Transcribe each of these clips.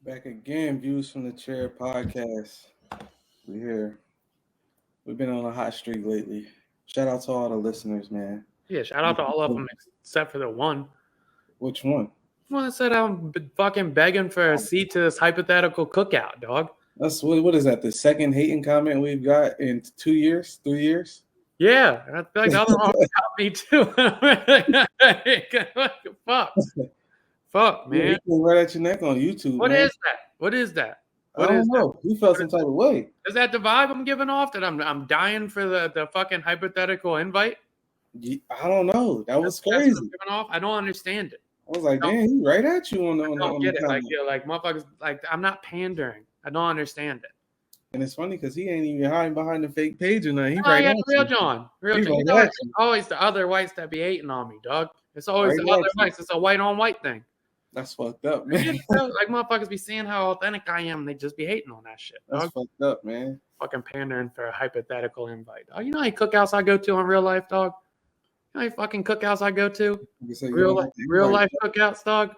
Back again, Views from the Chair podcast. We're here. We've been on a hot streak lately. Shout out to all the listeners, man. Yeah, shout out to all of them except for the one. Which one? One that said I'm fucking begging for a seat to this hypothetical cookout, dog. That's what is that? The second hating comment we've got in 2 years, 3 years? Yeah, I feel like the other one got me too. Fuck, man. Yeah, right at your neck on YouTube. What man. is that? What is that? I don't know. You felt some type of way. Is that the vibe I'm giving off? That I'm dying for the fucking hypothetical invite? I don't know. That was crazy. That's what I'm giving off? I don't understand it. I was like, damn, he right at you on the. I don't get it. Like motherfuckers. Like I'm not pandering. I don't understand it. And it's funny because he ain't even hiding behind the fake page or nothing. He yeah, real John. You know, it's always the other whites that be hating on me, dog. It's always the other whites. It's a white on white thing. That's fucked up, man. Like motherfuckers be seeing how authentic I am, and they just be hating on that shit, dog. That's fucked up, man. Fucking pandering for a hypothetical invite, dog. You know how many cookouts I go to in real life, dog? You know how many fucking cookouts I go to? Real life cookouts, dog.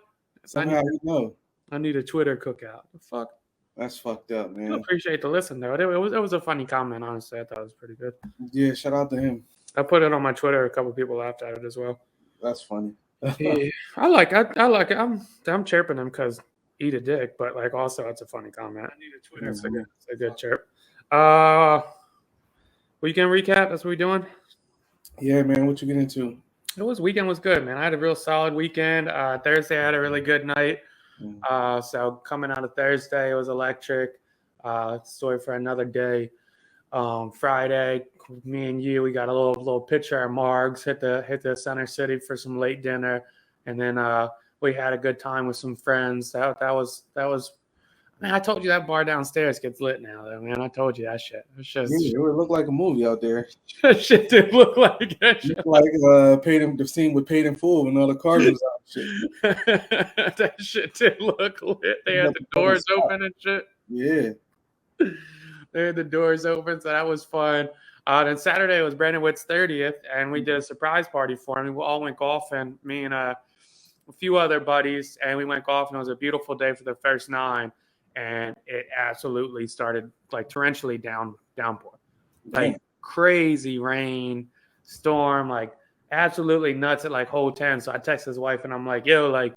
Somehow you know. I need a Twitter cookout. The fuck. That's fucked up, man. I appreciate the listen, though. It was a funny comment, honestly. I thought it was pretty good. Yeah, shout out to him. I put it on my Twitter. A couple people laughed at it as well. That's funny. Yeah, I like it. I'm chirping him because eat a dick, but like also it's a funny comment. I need a Twitter. It's a good chirp. Weekend recap. That's what we doing. Yeah, man. What you get into? Weekend was good, man. I had a real solid weekend. Thursday I had a really good night. So coming out of Thursday, it was electric. Story for another day. Friday, me and you, we got a little picture at Margs, hit the Center City for some late dinner, and then we had a good time with some friends. That was. Man, I told you that bar downstairs gets lit now, though, man. I told you that shit. It would look like a movie out there. That shit did look like that. Shit. Like the scene with Paid in Full when all the cars was out and shit. That shit did look lit. They had the doors open and shit. Yeah. They had the doors open, so that was fun. Then Saturday was Brandon Witt's 30th, and we did a surprise party for him. We all went golfing, me and a few other buddies, and we went golfing. It was a beautiful day for the first 9, and it absolutely started like torrentially downpour. Like crazy rain, storm, like absolutely nuts at like hole 10. So I text his wife, and I'm like, yo, like,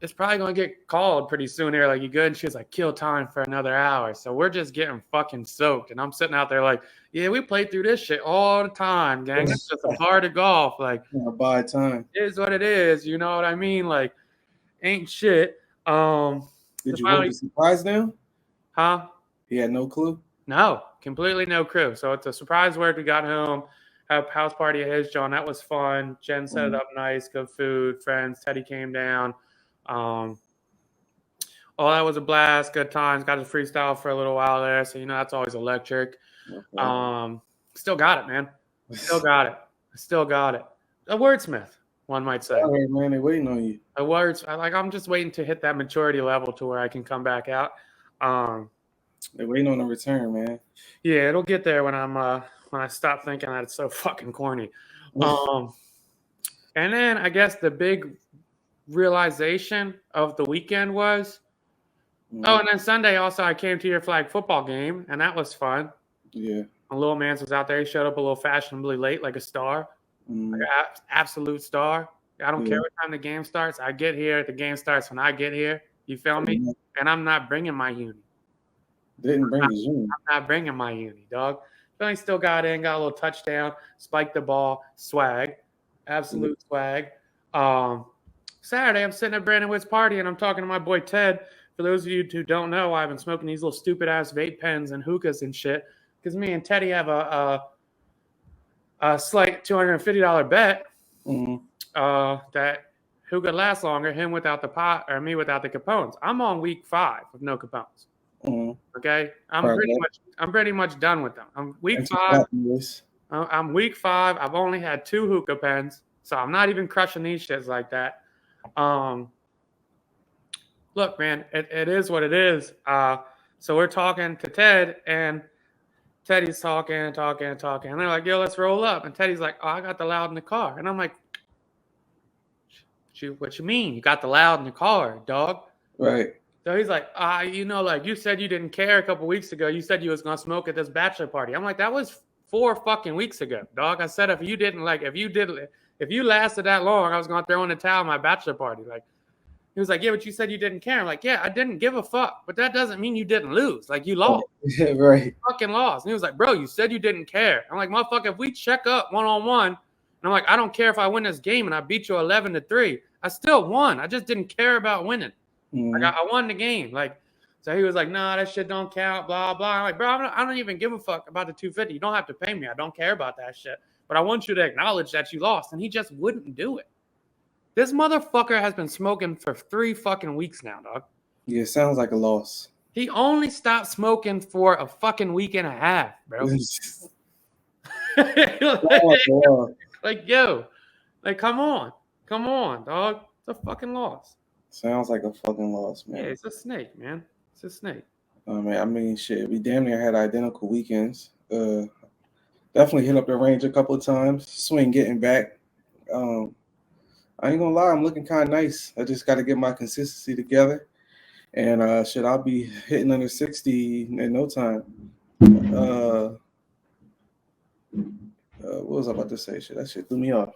it's probably going to get called pretty soon here. Like, you good? And she was like, kill time for another hour. So we're just getting fucking soaked. And I'm sitting out there like, yeah, we play through this shit all the time, gang. It's just a part of golf. Like, buy time. It is what it is. You know what I mean? Like, ain't shit. Did you want the surprise now? Huh? He had no clue? No, completely no clue. So it's a surprise work. We got home, had a house party at his, John. That was fun. Jen set it up nice, good food, friends. Teddy came down. That was a blast. Good times. Got to freestyle for a little while there. So, that's always electric. Okay. Still got it, man. Still got it. A wordsmith, one might say. All right, man. They're waiting on you. I'm just waiting to hit that maturity level to where I can come back out. They're waiting on a return, man. Yeah, it'll get there when I stop thinking that it's so fucking corny. And then I guess the big realization of the weekend was, and then Sunday also I came to your flag football game, and that was fun. Yeah. My little man's was out there. He showed up a little fashionably late, like a star, like an absolute star. I don't care what time the game starts. I get here. The game starts when I get here. You feel me? And I'm not bringing my uni. Didn't bring his uni. I'm not bringing my uni, dog. But I still got in, got a little touchdown, spiked the ball, swag, absolute swag. Saturday, I'm sitting at Brandon Witt's party, and I'm talking to my boy Ted. For those of you who don't know, I've been smoking these little stupid-ass vape pens and hookahs and shit because me and Teddy have a slight $250 bet that who could last longer, him without the pot or me without the Capones. I'm on week 5 with no Capones. Okay? I'm pretty much done with them. I'm week 5. I'm week 5. I've only had 2 hookah pens, so I'm not even crushing these shits like that. Look, man, it is what it is. So we're talking to Ted, and Teddy's talking. And they're like, yo, let's roll up. And Teddy's like, oh, I got the loud in the car. And I'm like, what you mean? You got the loud in the car, dog? Right. So he's like, like you said you didn't care a couple weeks ago. You said you was gonna smoke at this bachelor party. I'm like, that was 4 fucking weeks ago, dog. I said if you lasted that long, I was gonna throw in the towel at my bachelor party. Like he was like, yeah, but you said you didn't care. I'm like, yeah, I didn't give a fuck, but that doesn't mean you didn't lose. Like you lost. Right. You fucking lost. And he was like, bro, you said you didn't care. I'm like, motherfucker, if we check up 1-on-1, and I'm like, I don't care if I win this game and I beat you 11-3. I still won. I just didn't care about winning. Mm-hmm. Like I won the game. Like, so he was like, nah, that shit don't count, blah, blah. I'm like, bro, I don't even give a fuck about the 250. You don't have to pay me. I don't care about that shit. But I want you to acknowledge that you lost. And he just wouldn't do it. This motherfucker has been smoking for 3 fucking weeks now, dog. Yeah, it sounds like a loss. He only stopped smoking for a fucking week and a half, bro. Like, yo, like, come on, dog. It's a fucking loss. Sounds like a fucking loss, man. Yeah, it's a snake, man. It's a snake. Man, I mean, shit, we damn near had identical weekends. Definitely hit up the range a couple of times. Swing getting back. I ain't gonna lie, I'm looking kind of nice. I just got to get my consistency together, and I'll be hitting under 60 in no time. What was I about to say? Shit, that shit threw me off.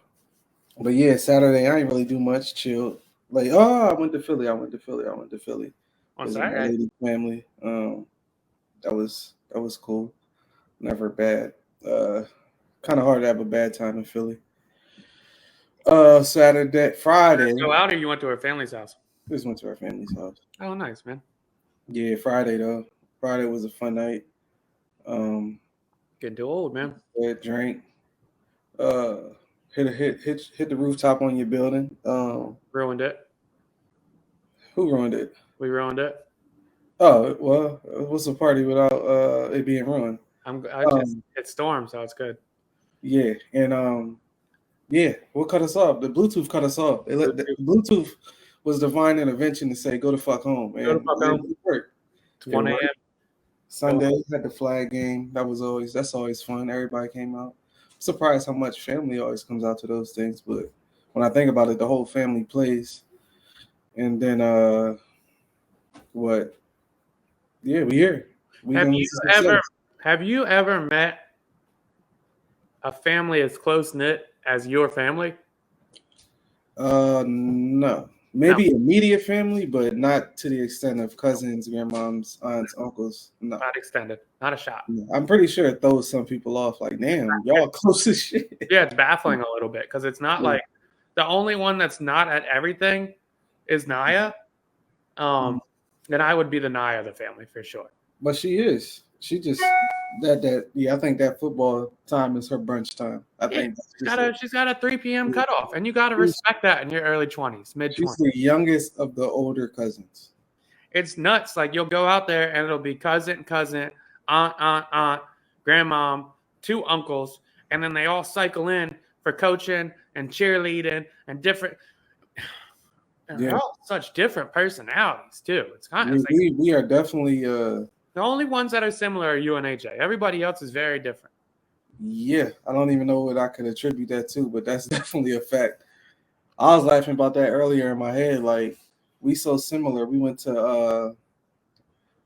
But yeah, Saturday I ain't really do much. Chilled. Like, I went to Philly. On Visit my Saturday. lady family. That was cool. Never bad. Kind of hard to have a bad time in Philly. Friday. Go out or you went to her family's house? Just went to our family's house. Oh, nice, man. Yeah, Friday though. Friday was a fun night. Getting too old, man. Drank. Hit the rooftop on your building. Ruined it. Who ruined it? We ruined it. Oh well, what's a party without it being ruined? It stormed, so it's good. Yeah, and yeah, what cut us off? The Bluetooth cut us off. The Bluetooth was divine intervention to say, go to fuck home. And Go to fuck home. It worked. It's 1 a.m. Sunday had the flag game. That's always fun. Everybody came out. I'm surprised how much family always comes out to those things, but when I think about it, the whole family plays. And then what? Yeah, we here. Have you ever met a family as close knit as your family? No. Maybe immediate family, but not to the extent of cousins, grandmoms, aunts, uncles. No. Not extended. Not a shot. I'm pretty sure it throws some people off. Like, damn, y'all close as shit. Yeah, it's baffling a little bit because it's not like the only one that's not at everything is Naya. And I would be the Naya of the family for sure. But she is. She just I think that football time is her brunch time. I think she's got a 3 p.m. cutoff, and you got to respect that in your early 20s, mid 20s. She's the youngest of the older cousins. It's nuts. Like you'll go out there and it'll be cousin, aunt, grandmom, 2 uncles, and then they all cycle in for coaching and cheerleading and different. And they're all such different personalities too. It's kind of we are definitely the only ones that are similar are you and AJ. Everybody else is very different. Yeah, I don't even know what I could attribute that to, but that's definitely a fact. I was laughing about that earlier in my head. Like, we so similar. We went to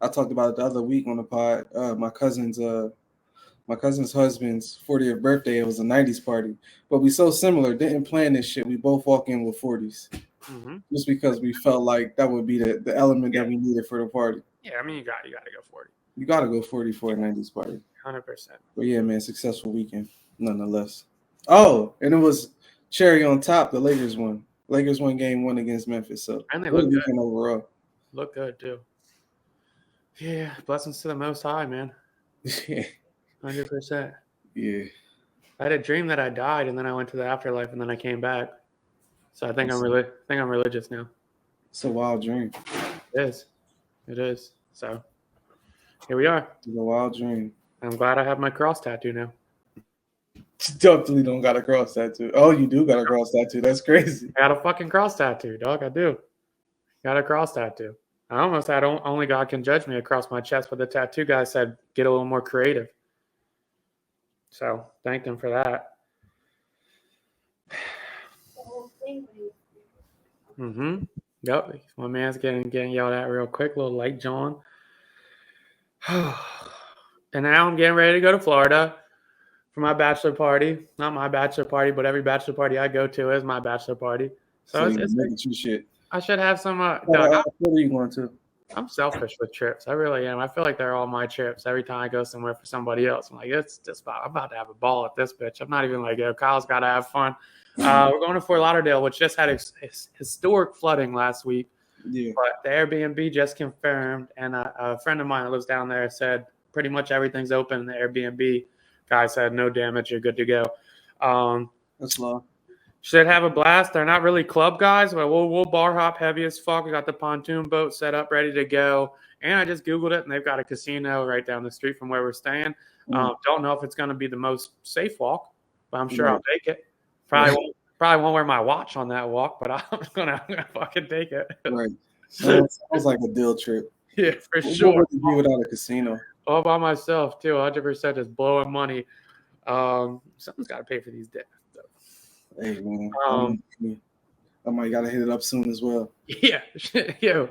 I talked about it the other week on the pod. My cousin's husband's 40th birthday. It was a 90s party, but we so similar. Didn't plan this shit. We both walk in with 40s, just because we felt like that would be the element that we needed for the party. Yeah, I mean, you got to go 40. You got to go 40 for a 90s party. 100%. But yeah, man, successful weekend, nonetheless. Oh, and it was cherry on top. The Lakers won. Lakers won game 1 against Memphis. So and they look good overall. Look good too. Yeah, blessings to the Most High, man. Yeah, 100%. Yeah. I had a dream that I died, and then I went to the afterlife, and then I came back. So I think I'm religious now. It's a wild dream. It is. So here we are. It's a wild dream. I'm glad I have my cross tattoo now. Definitely don't got a cross tattoo. Oh, you do got a cross tattoo. That's crazy. I got a fucking cross tattoo, dog. I do. Got a cross tattoo. I almost had only God can judge me across my chest, but the tattoo guy said, get a little more creative. So thanked him for that. Yep, my man's getting yelled at real quick. Little light John. And now I'm getting ready to go to Florida for my bachelor party. Not my bachelor party, but every bachelor party I go to is my bachelor party. So So you're making you shit. I should have some. What are you going to? I'm selfish with trips. I really am. I feel like they're all my trips. Every time I go somewhere for somebody else, I'm like, I'm about to have a ball at this bitch. I'm not even like, yo, Kyle's got to have fun. We're going to Fort Lauderdale, which just had historic flooding last week. Yeah. But the Airbnb just confirmed, and a friend of mine that lives down there said pretty much everything's open. And the Airbnb guy said no damage, you're good to go. That's low. Should have a blast. They're not really club guys, but we'll bar hop heavy as fuck. We got the pontoon boat set up, ready to go. And I just Googled it, and they've got a casino right down the street from where we're staying. Don't know if it's going to be the most safe walk, but I'm sure I'll take it. Probably won't wear my watch on that walk, but I'm gonna fucking take it. Right. Sounds like a deal trip. Yeah, for sure. What would you do without a casino? All by myself, too. 100% just blowing money. Something's got to pay for these debts. Hey, man. I might got to hit it up soon as well. Yeah. Yo,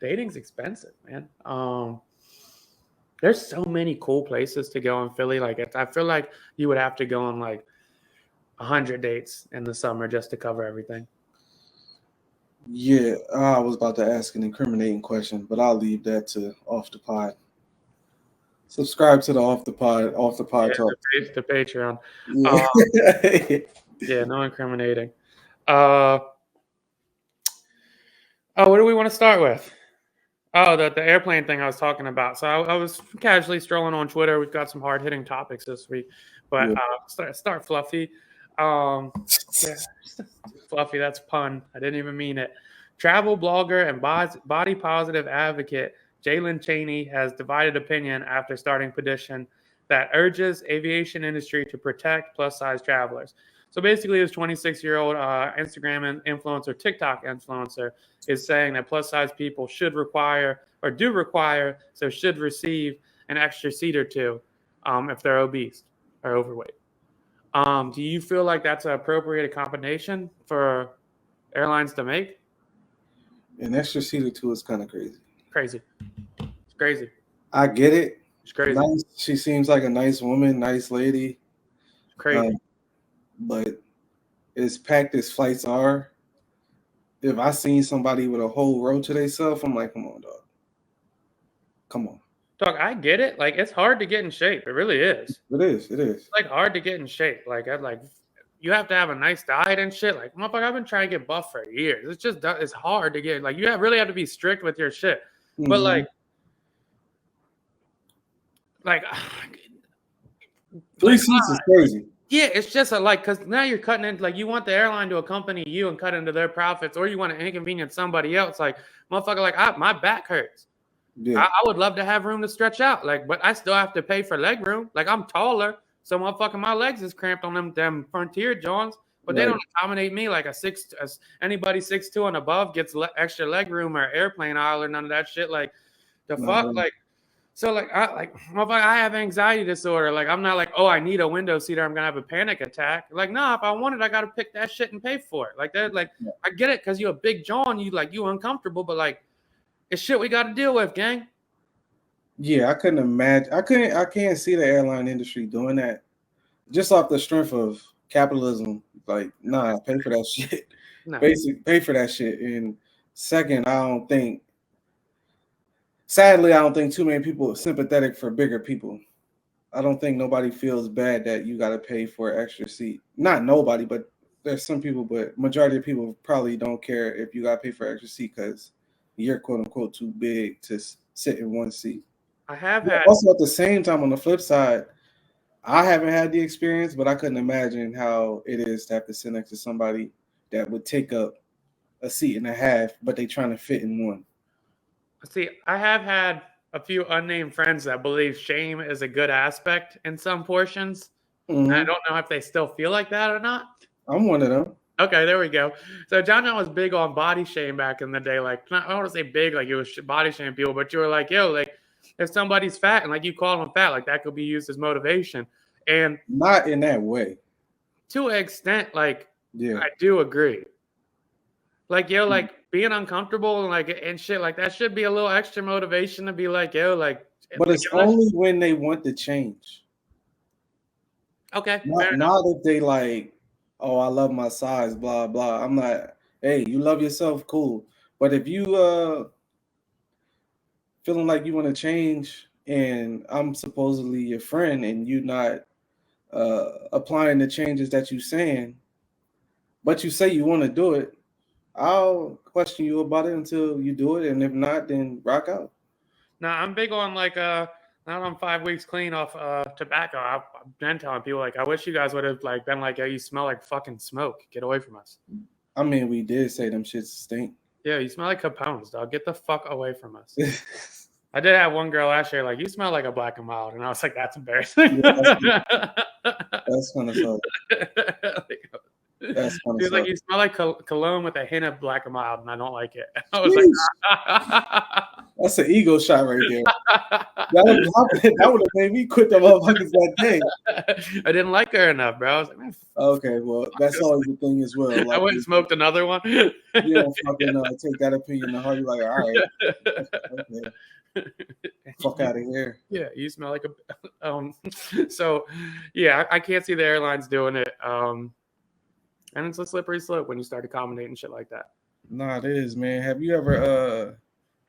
dating's expensive, man. There's so many cool places to go in Philly. Like, I feel like you would have to go on, like, 100 dates in the summer just to cover everything. Yeah, I was about to ask an incriminating question, but I'll leave that to Off the Pod. Subscribe to the Off the Pod talk. The Patreon. Yeah. Yeah, no incriminating. What do we want to start with? Oh, the airplane thing I was talking about. So I was casually strolling on Twitter. We've got some hard-hitting topics this week, but start fluffy. Fluffy, that's pun. I didn't even mean it. Travel blogger and body positive advocate Jalen Chaney has divided opinion after starting petition that urges aviation industry to protect plus-size travelers. So basically, this 26-year-old Instagram influencer, TikTok influencer, is saying that plus-size people should receive an extra seat or two if they're obese or overweight. Do you feel like that's an appropriate accommodation for airlines to make? An extra seat or two is kind of crazy. It's crazy. I get it. It's crazy. Nice. She seems like a nice woman, nice lady. It's crazy. But as packed as flights are, if I seen somebody with a whole row to themselves, I'm like, come on, dog. Come on. Dog, I get it. Like, it's hard to get in shape. It really is. It is. It's like hard to get in shape. Like, you have to have a nice diet and shit. Like, motherfucker, I've been trying to get buff for years. It's hard to get. Like, you really have to be strict with your shit. Mm-hmm. But like 3 seats is crazy. Yeah, it's just because now you're cutting into, like, you want the airline to accompany you and cut into their profits, or you want to inconvenience somebody else. Like, motherfucker, like, my back hurts. Yeah. I would love to have room to stretch out, like, but I still have to pay for leg room. Like, I'm taller, so motherfucking my legs is cramped on them Frontier Johns, but they don't accommodate me like anybody 6'2" and above gets extra leg room or airplane aisle or none of that shit. Like, the fuck, like. So, I have anxiety disorder. Like, I'm not like, oh, I need a window seat or I'm going to have a panic attack. Like, nah, if I want it, I got to pick that shit and pay for it. Like, that, like, I get it because you're a big John. You uncomfortable, but, like, it's shit we got to deal with, gang. Yeah, I couldn't imagine. I can't see the airline industry doing that just off the strength of capitalism. Like, nah, pay for that shit. No. Pay for that shit. And second, sadly, I don't think too many people are sympathetic for bigger people. I don't think nobody feels bad that you got to pay for an extra seat. Not nobody, but there's some people, but majority of people probably don't care if you got to pay for an extra seat because you're quote unquote too big to sit in one seat. I have had. Also, at the same time, on the flip side, I haven't had the experience, but I couldn't imagine how it is to have to sit next to somebody that would take up a seat and a half, but they trying to fit in one. See, I have had a few unnamed friends that believe shame is a good aspect in some portions. Mm-hmm. I don't know if they still feel like that or not. I'm one of them. Okay, there we go. So John was big on body shame back in the day. Like, I don't want to say big, like it was body shame people, but you were like, yo, like if somebody's fat and like you call them fat, like that could be used as motivation. And not in that way. To an extent, like, yeah. I do agree. Like, yo, like being uncomfortable and like and shit, like that should be a little extra motivation to be like, yo, like. But it's only when they want to change. Okay. Not if they like, oh, I love my size, blah blah. I'm like, hey, you love yourself, cool. But if you feeling like you want to change, and I'm supposedly your friend, and you not applying the changes that you saying, but you say you want to do it, I'll question you about it until you do it, and if not, then rock out. Now I'm big on like now I'm 5 weeks clean off tobacco. I've been telling people like I wish you guys would have like been like, yo, you smell like fucking smoke. Get away from us. I mean, we did say them shits stink. Yeah, you smell like Capones, dog. Get the fuck away from us. I did have one girl last year like, you smell like a Black and Mild, and I was like, that's embarrassing. Yeah, that's kind of funny. That's She was like, you smell like cologne with a hint of Black and Mild, and I don't like it. I was like, that's an ego shot right there. That would have made me quit the motherfuckers that day. I didn't like her enough, bro. I was like, man, okay, well, that's always the thing as well. Like, I went and smoked another one. You don't fucking take that opinion to heart. You're like, all right, okay. Fuck out of here. Yeah, you smell like a. So, yeah, I can't see the airlines doing it. And it's a slippery slope when you start accommodating shit like that. Nah, it is, man. Have you ever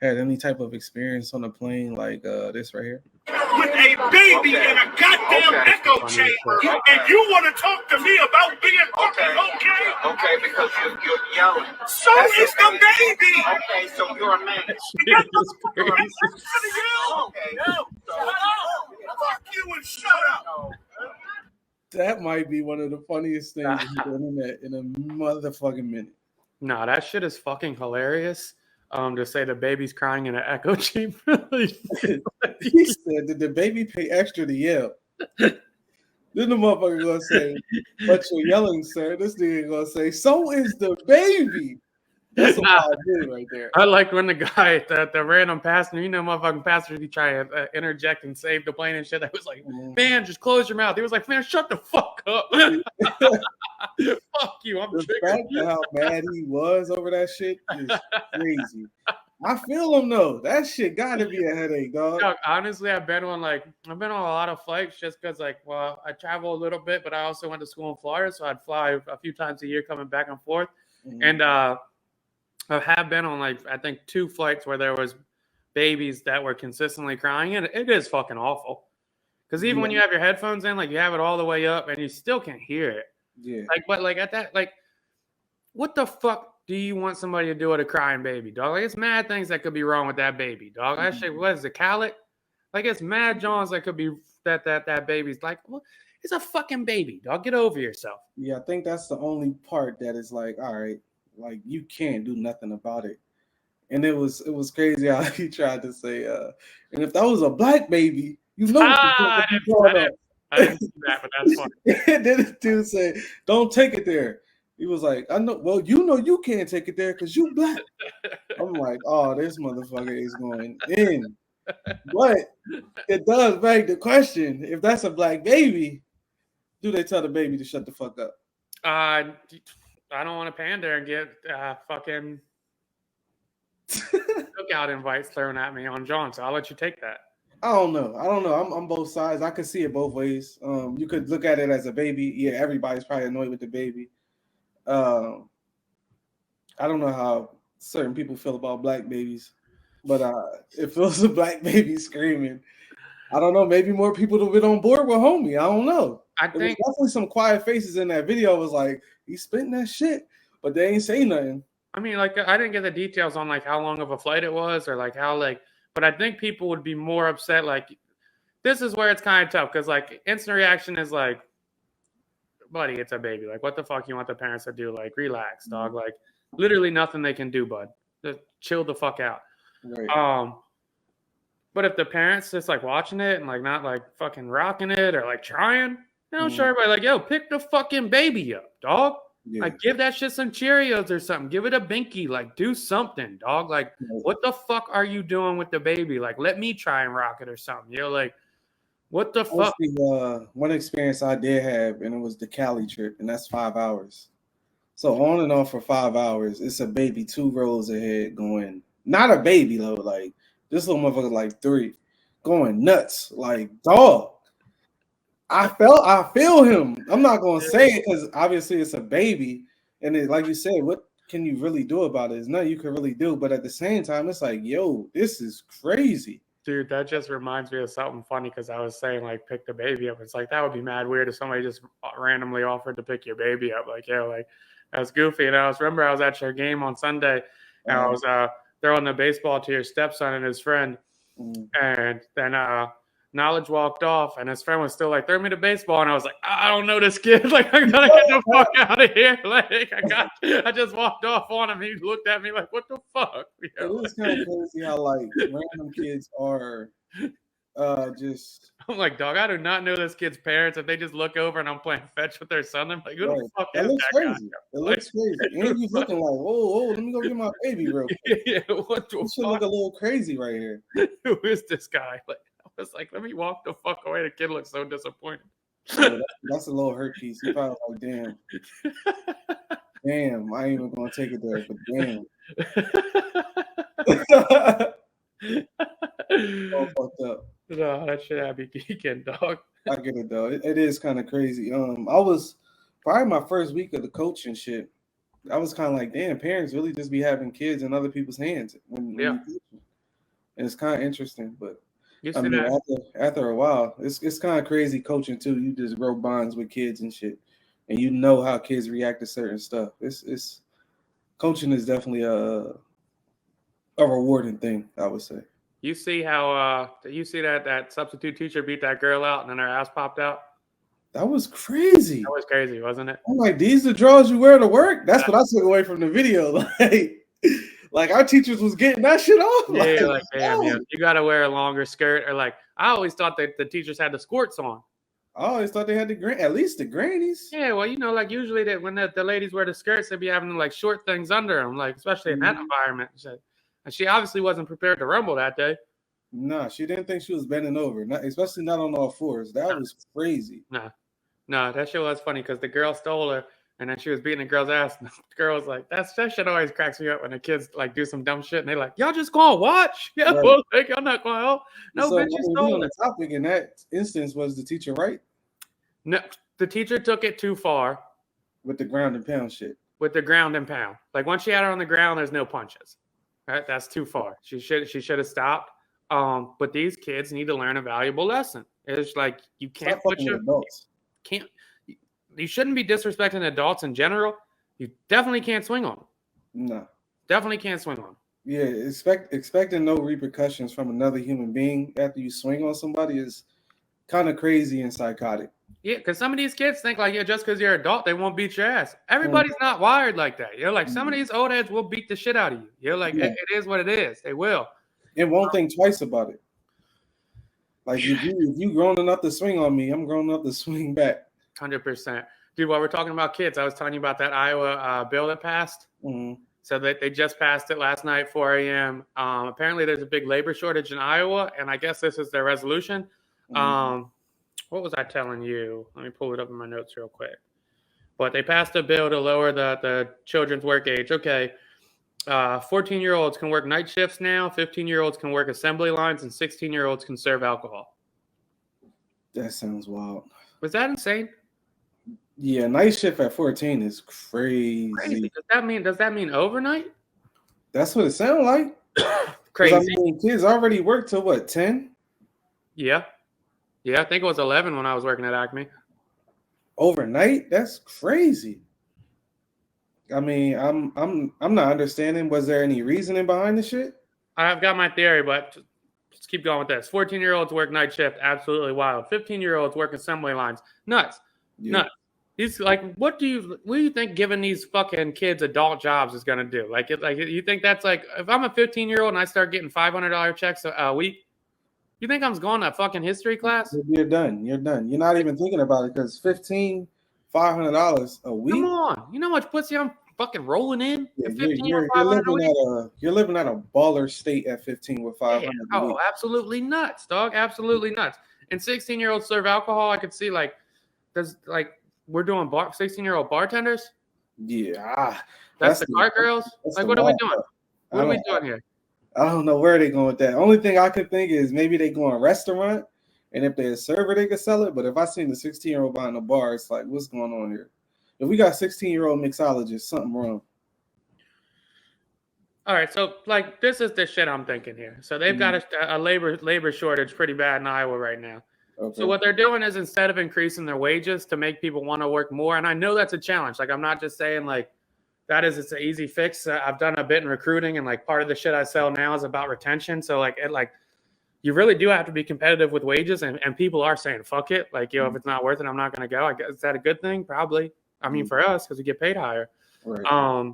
had any type of experience on a plane like this right here? With a baby in a goddamn echo chamber, and you want to talk to me about being fucking okay? Okay, because you're yelling. So is the baby! Okay, so you're a man. Okay, no. Fuck you and shut up. That might be one of the funniest things on the internet in a motherfucking minute. No, that shit is fucking hilarious. To say the baby's crying in an echo chamber. He said, did the baby pay extra to yell? Then the motherfucker gonna say, but you're yelling, sir. This nigga gonna say, so is the baby. That's a wild dude right there. I like when the guy, the random passenger, motherfucking passenger, he try to interject and save the plane and shit. I was like, man, just close your mouth. He was like, man, shut the fuck up. Fuck you. I'm the fact of how mad he was over that shit is crazy. I feel him though. That shit gotta be a headache, dog. Honestly, I've been on a lot of flights just because, like, well, I travel a little bit, but I also went to school in Florida, so I'd fly a few times a year coming back and forth. Mm-hmm. And I have been on like I think 2 flights where there was babies that were consistently crying, and it is fucking awful. Because even when you have your headphones in, like you have it all the way up, and you still can't hear it. Yeah. Like, but like at that, like, what the fuck do you want somebody to do with a crying baby, dog? Like, it's mad things that could be wrong with that baby, dog. That shit, what is it, colic? Like, it's mad Johns that could be that baby's like, well, it's a fucking baby, dog. Get over yourself. Yeah, I think that's the only part that is like, all right. Like you can't do nothing about it. And it was crazy how he tried to say, and if that was a black baby, I didn't see that, but that's funny. And then the dude said, don't take it there. He was like, I know, well, you can't take it there because you black. I'm like, oh, this motherfucker is going in. But it does beg the question, if that's a black baby, do they tell the baby to shut the fuck up? I don't want to pander and get fucking cookout invites thrown at me on John, so I'll let you take that. I don't know. I'm both sides. I could see it both ways. You could look at it as a baby. Yeah, everybody's probably annoyed with the baby. I don't know how certain people feel about black babies, but if it was a black baby screaming, I don't know. Maybe more people would have been on board with homie. I don't know. I think definitely some quiet faces in that video. Was like, he's spitting that shit, but they ain't say nothing. I mean, like, I didn't get the details on like how long of a flight it was or like how like, but I think people would be more upset. Like, this is where it's kind of tough because like instant reaction is like, buddy, it's a baby. Like, what the fuck you want the parents to do? Like, relax, dog. Like, literally nothing they can do, bud. Just chill the fuck out. Right. But if the parents just like watching it and like not like fucking rocking it or like trying, show everybody like, yo, pick the fucking baby up, dog. Yeah. Like, give that shit some Cheerios or something. Give it a binky. Like, do something, dog. Like, what the fuck are you doing with the baby? Like, let me try and rock it or something. Like, what the fuck? One experience I did have, and it was the Cali trip, and that's 5 hours. So on and off for 5 hours. It's a baby 2 rows ahead going. Not a baby though, like this little motherfucker like 3, going nuts like dog. I feel him. I'm not gonna say it because obviously it's a baby, and it, like you said, what can you really do about it? There's nothing you can really do. But at the same time, it's like, yo, this is crazy. Dude, that just reminds me of something funny because I was saying like pick the baby up. It's like that would be mad weird if somebody just randomly offered to pick your baby up. Like, yeah, like that's goofy. And I was at your game on Sunday, and I was throwing the baseball to your stepson and his friend, and then Knowledge walked off, and his friend was still like, "Throw me the baseball," and I was like, "I don't know this kid. Like, I gotta get the fuck out of here." Like, I just walked off on him. He looked at me like, "What the fuck?" You know? It is kind of crazy how like random kids are just. I'm like, dog, I do not know this kid's parents. If they just look over and I'm playing fetch with their son, I'm like, who the fuck That is looks that crazy. guy? It looks crazy. And he's looking like, whoa, let me go get my baby real quick. Yeah, what the He should look a little crazy right here. Who is this guy? Like, I was like, let me walk the fuck away. The kid looks so disappointed. Yeah, that's a little hurt piece. He probably like, damn, I ain't even gonna take it there, but damn. All fucked up. No, that shit had me geeking, dog. I get it though. It is kind of crazy. I was probably my first week of the coaching shit. I was kind of like, damn, parents really just be having kids in other people's hands when you coach them. And it's kind of interesting, but I mean, after a while, it's kind of crazy coaching too. You just grow bonds with kids and shit, and you know how kids react to certain stuff. It's coaching is definitely a rewarding thing, I would say. You see how that substitute teacher beat that girl out and then her ass popped out? That was crazy. That was crazy, wasn't it? I'm like, these the draws you wear to work? That's what I took away from the video. Like our teachers was getting that shit off. Yeah, like damn, yeah. You gotta wear a longer skirt, or like I always thought that the teachers had the skirts on. I always thought they had at least the grannies. Yeah, well, like usually that when the ladies wear the skirts, they'd be having like short things under them, like especially in that environment. And she obviously wasn't prepared to rumble that day. Nah, she didn't think she was bending over, especially not on all fours. That was crazy. No, that shit was funny because the girl stole her, and then she was beating the girl's ass. And the girl was like, that shit always cracks me up when the kids like do some dumb shit, and they're like, y'all just gonna watch? Yeah, right. Well, like, y'all not gonna help. No, bitch, you stole it. The topic in that instance was the teacher right? No, the teacher took it too far. With the ground and pound shit. With the ground and pound. Like once she had her on the ground, there's no punches. Right? That's too far. She should have stopped. But these kids need to learn a valuable lesson. It's like you can't put your adults. You shouldn't be disrespecting adults in general. You definitely can't swing on them. No. Definitely can't swing on them. Yeah, expecting no repercussions from another human being after you swing on somebody is kind of crazy and psychotic. Yeah, because some of these kids think like, yeah, just because you're an adult, they won't beat your ass. Everybody's not wired like that. You're like, some of these old heads will beat the shit out of you. You're like, it is what it is. They will. And won't think twice about it. Like if you grown enough to swing on me, I'm grown enough to swing back. 100%. Dude, while we're talking about kids, I was telling you about that Iowa bill that passed. Mm-hmm. So they just passed it last night, 4 a.m. Apparently there's a big labor shortage in Iowa, and I guess this is their resolution. Mm-hmm. What was I telling you? Let me pull it up in my notes real quick. But they passed a bill to lower the children's work age. Okay. 14-year-olds can work night shifts now. 15-year-olds can work assembly lines, and 16-year-olds can serve alcohol. That sounds wild. Was that insane? Yeah, night shift at 14 is crazy. Does that mean overnight? That's what it sounds like. Crazy. I mean, kids already work till what, 10? Yeah. Yeah, I think it was 11 when I was working at Acme. Overnight? That's crazy. I mean, I'm not understanding. Was there any reasoning behind the shit? I've got my theory, but let's keep going with this. 14-year-olds work night shift, absolutely wild. 15-year-olds work assembly lines, nuts, nuts. He's like, what do you think giving these fucking kids adult jobs is gonna do? Like you think that's like if I'm a 15-year-old and I start getting $500 checks a week, you think I'm going to fucking history class? You're done. You're not even thinking about it because $500 a week. Come on, you know how much pussy I'm fucking rolling in? Yeah, you're living at a baller state at 15 with 500. Oh, absolutely nuts, dog. Absolutely nuts. And 16-year-olds serve alcohol. I could see like we're doing 16-year-old bartenders. Yeah, That's the cart girls. That's Like, the what are we wild doing? part. What are we doing here? I don't know where they're going with that. Only thing I could think is maybe they go in a restaurant, and if they're a server, they could sell it. But if I seen the 16-year-old behind the bar, it's like, what's going on here? If we got 16-year-old mixologists, something wrong. All right, so like this is the shit I'm thinking here. So they've got a labor shortage pretty bad in Iowa right now. Okay. So what they're doing is instead of increasing their wages to make people want to work more, and I know that's a challenge. Like I'm not just saying like it's an easy fix. I've done a bit in recruiting, and like part of the shit I sell now is about retention. So like you really do have to be competitive with wages, and people are saying fuck it. Like if it's not worth it, I'm not going to go. I guess, is that a good thing? Probably. I mean for us because we get paid higher. Right.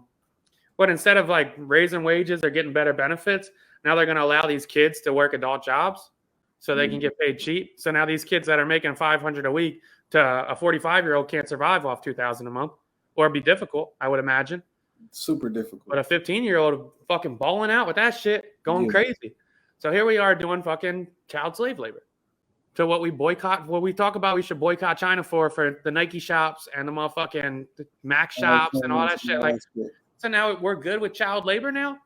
But instead of like raising wages or getting better benefits, now they're going to allow these kids to work adult jobs so they can get paid cheap. So now these kids that are making $500 a week to a 45-year-old can't survive off $2,000 a month, or it'd be difficult, I would imagine. Super difficult. But a 15-year-old fucking balling out with that shit, going crazy. So here we are doing fucking child slave labor. So what we talk about we should boycott China for the Nike shops and the motherfucking Mac shops and all that shit. Like, so now we're good with child labor now?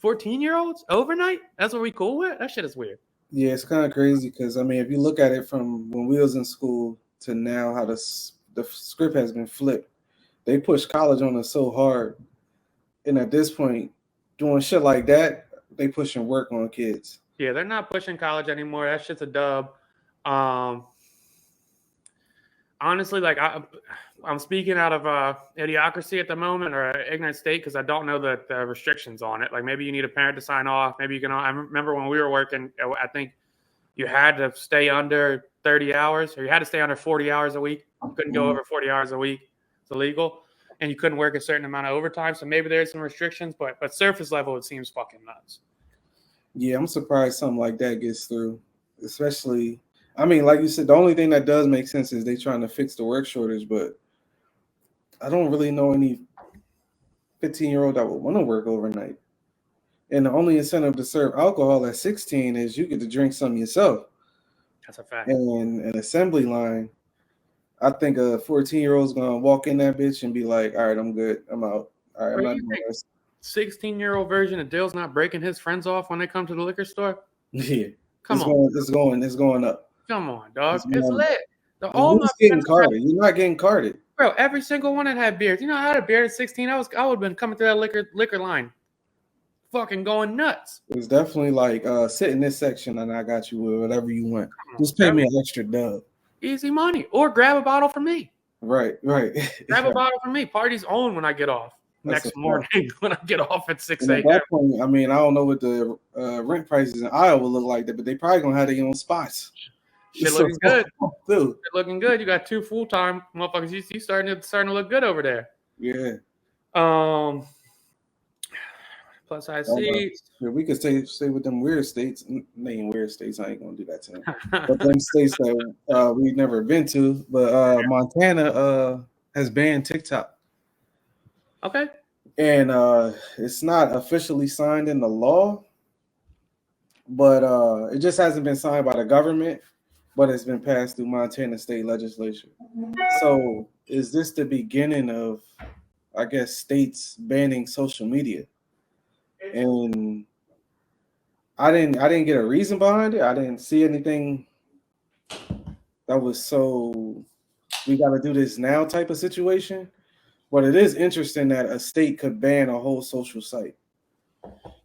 14-year-olds overnight? That's what we cool with? That shit is weird. Yeah, it's kind of crazy because, I mean, if you look at it from when we was in school to now, how the script has been flipped. They pushed college on us so hard. And at this point, doing shit like that, they pushing work on kids. Yeah, they're not pushing college anymore. That shit's a dub. Honestly, like I'm speaking out of idiocracy at the moment or ignorant state because I don't know the restrictions on it. Like maybe you need a parent to sign off. Maybe you can. I remember when we were working, I think you had to stay under 30 hours or you had to stay under 40 hours a week. You couldn't go over 40 hours a week. It's illegal. And you couldn't work a certain amount of overtime. So maybe there's some restrictions, but surface level, it seems fucking nuts. Yeah, I'm surprised something like that gets through, especially. I mean, like you said, the only thing that does make sense is they trying to fix the work shortage, but I don't really know any 15-year-old that would want to work overnight. And the only incentive to serve alcohol at 16 is you get to drink some yourself. That's a fact. And an assembly line, I think a 14-year-old is going to walk in that bitch and be like, all right, I'm good. I'm out. All right, I'm not doing this. 16-year-old version of Dale's not breaking his friends off when they come to the liquor store? Yeah. Come on. It's going up. Come on, dog. It's lit. Who's getting carded? You're not getting carded. Bro, every single one that had beers. You know, I had a beer at 16. I would have been coming through that liquor line. Fucking going nuts. It was definitely like sit in this section and I got you with whatever you want. Just pay me an extra dub. Easy money. Or grab a bottle from me. Right. Grab a bottle from me. Party's on when I get off. Next morning when I get off at 6 a.m. At that point, I mean, I don't know what the rent prices in Iowa look like, but they probably going to have their own spots. Shit looking good. Dude. Shit looking good. You got 2 full-time motherfuckers. You starting to look good over there. Yeah. Plus I see. We could stay with them weird states. Name weird states. I ain't gonna do that to them. But them states that we've never been to. But Montana has banned TikTok. Okay. And it's not officially signed into law, but it just hasn't been signed by the government. But it's been passed through Montana state legislature. So is this the beginning of, I guess, states banning social media? And I didn't get a reason behind it. I didn't see anything that was so we got to do this now type of situation. But it is interesting that a state could ban a whole social site.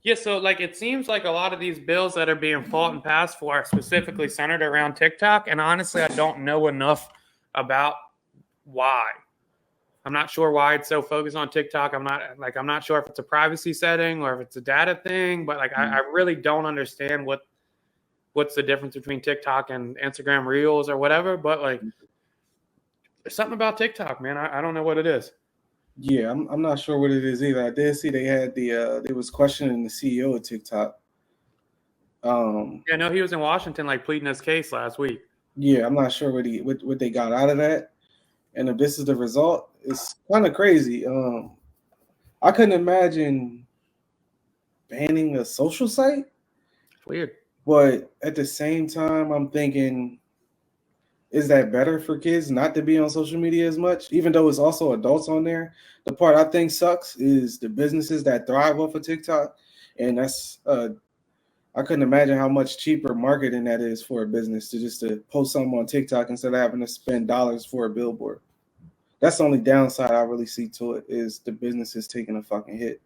Yeah, so like it seems like a lot of these bills that are being fought and passed for are specifically centered around TikTok. And honestly, I don't know enough about why. I'm not sure why it's so focused on TikTok. I'm not sure if it's a privacy setting or if it's a data thing, but like I really don't understand what's the difference between TikTok and Instagram Reels or whatever. But like there's something about TikTok, man. I don't know what it is. Yeah, I'm not sure what it is either. I did see they had they was questioning the CEO of TikTok. Yeah, no, he was in Washington like pleading his case last week. Yeah, I'm not sure what they got out of that. And if this is the result, it's kind of crazy. I couldn't imagine banning a social site. It's weird. But at the same time, I'm thinking is that better for kids not to be on social media as much, even though it's also adults on there? The part I think sucks is the businesses that thrive off of TikTok, and that's I couldn't imagine how much cheaper marketing that is for a business to post something on TikTok instead of having to spend dollars for a billboard. That's the only downside I really see to it is the businesses taking a fucking hit.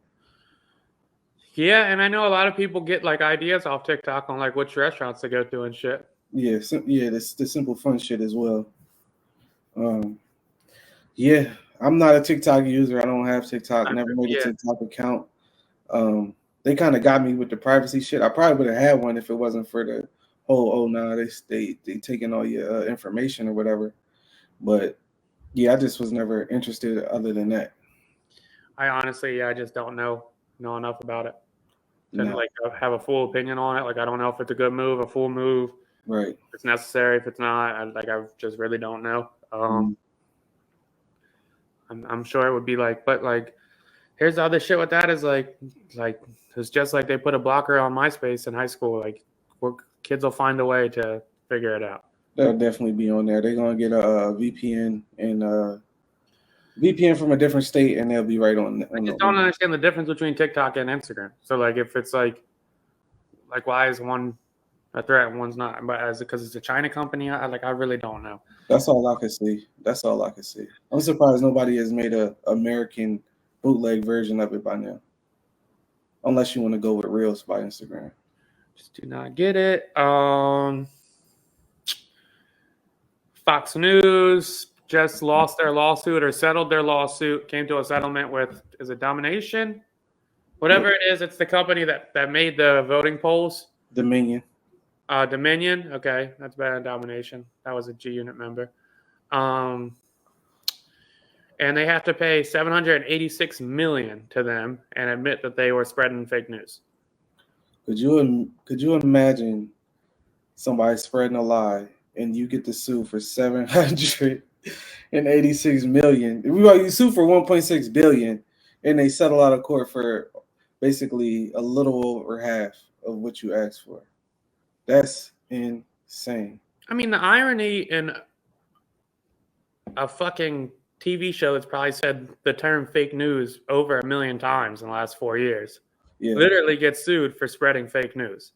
Yeah, and I know a lot of people get like ideas off TikTok on like which restaurants to go to and shit. Yeah, the simple fun shit as well. Yeah, I'm not a TikTok user. I don't have TikTok. Never made a TikTok account. They kind of got me with the privacy shit. I probably would have had one if it wasn't for the whole they taking all your information or whatever. But yeah, I just was never interested other than that. I honestly, I just don't know enough about it to No. like have a full opinion on it. Like I don't know if it's a good move, a full move, Right? If it's necessary, if it's not. I just really don't know. I'm sure it would be like, but like, here's the other shit with that is like it's just like they put a blocker on MySpace in high school. Like, kids will find a way to figure it out. They'll definitely be on there. They're gonna get a VPN and VPN from a different state, and they'll be right on. I just don't understand the difference between TikTok and Instagram. So like, if it's like why is one a threat and one's not? But because it's a China company, I really don't know. That's all I can see. I'm surprised nobody has made a American bootleg version of it by now. Unless you want to go with Reels by Instagram. Just do not get it. Fox News just lost their lawsuit or settled their lawsuit, came to a settlement with, is it Domination? Whatever it is, it's the company that made the voting polls. Dominion. Dominion. Okay, that's better than Domination. That was a G Unit member. And they have to pay $786 million to them and admit that they were spreading fake news. Could you imagine somebody spreading a lie and you get to sue for $786 million? You sue for $1.6 billion, and they settle out of court for basically a little over half of what you asked for. That's insane. I mean, the irony in a fucking TV show that's probably said the term fake news over 1 million times in the last 4 years, literally gets sued for spreading fake news,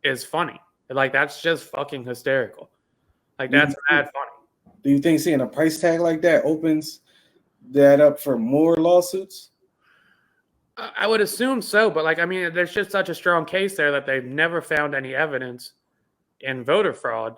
is funny. Like, that's just fucking hysterical. Like, that's mad funny. Do you think seeing a price tag like that opens that up for more lawsuits? I would assume so, but like, I mean, there's just such a strong case there that they've never found any evidence in voter fraud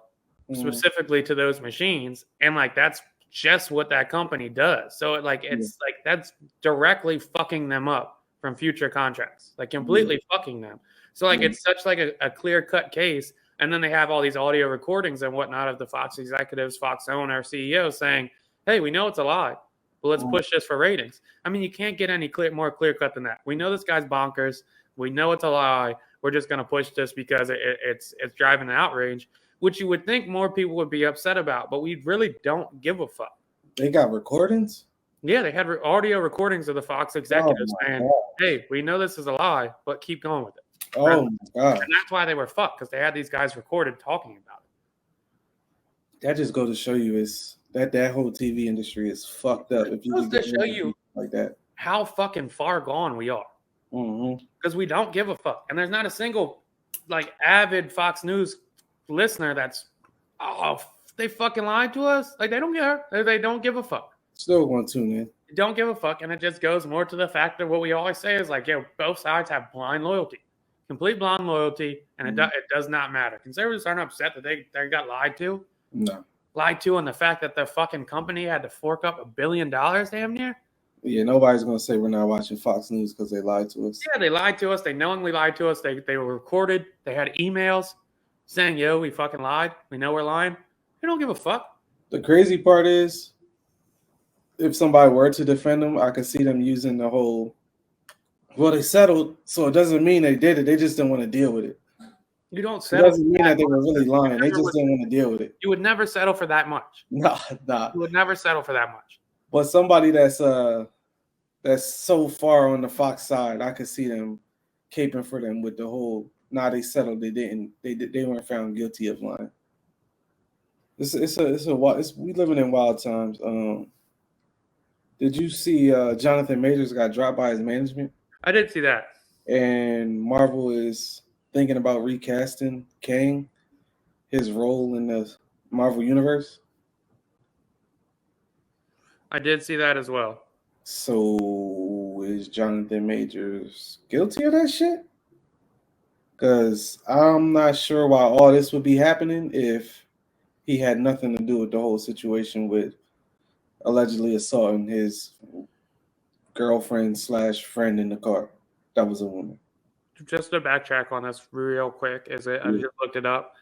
specifically to those machines, and like that's just what that company does. So like it's like that's directly fucking them up from future contracts, like completely fucking them. So like it's such like a clear-cut case, and then they have all these audio recordings and whatnot of the Fox executives, Fox owner, CEO saying, "Hey, we know it's a lie, but let's push this for ratings." I mean, you can't get any more clear-cut than that. We know this guy's bonkers. We know it's a lie. We're just going to push this because it's driving the outrage, which you would think more people would be upset about, but we really don't give a fuck. They got recordings? Yeah, they had audio recordings of the Fox executives saying, "Hey, we know this is a lie, but keep going with it." Oh, my God. And that's why they were fucked, because they had these guys recorded talking about it. That just goes to show you is that whole TV industry is fucked up. If you goes to show you like that, how fucking far gone we are. Because we don't give a fuck, and there's not a single like avid Fox News listener that's they fucking lied to us. Like they don't care. They don't give a fuck. Still want to tune in. They don't give a fuck, and it just goes more to the fact that what we always say is like, both sides have blind loyalty, complete blind loyalty, and it does not matter. Conservatives aren't upset that they got lied to. No, lied to, and the fact that the fucking company had to fork up $1 billion damn near. Yeah, nobody's gonna say we're not watching Fox News because they lied to us. Yeah, they lied to us. They knowingly lied to us. They were recorded. They had emails saying, "Yo, we fucking lied. We know we're lying." They don't give a fuck. The crazy part is, if somebody were to defend them, I could see them using the whole, well, they settled, so it doesn't mean they did it. They just didn't want to deal with it. You don't settle. It doesn't mean that they were really lying. They just didn't want to deal with it. You would never settle for that much. Nah. You would never settle for that much. But somebody that's so far on the Fox side, I could see them caping for them with the whole, they settled. They weren't found guilty of lying. We living in wild times. Did you see Jonathan Majors got dropped by his management, I did see that. and Marvel is thinking about recasting Kang, his role in the Marvel universe. I did see that as well. So is Jonathan Majors guilty of that shit? Because I'm not sure why all this would be happening if he had nothing to do with the whole situation with allegedly assaulting his girlfriend slash friend in the car. That was a woman. Just to backtrack on this real quick, I Yeah. just looked it up.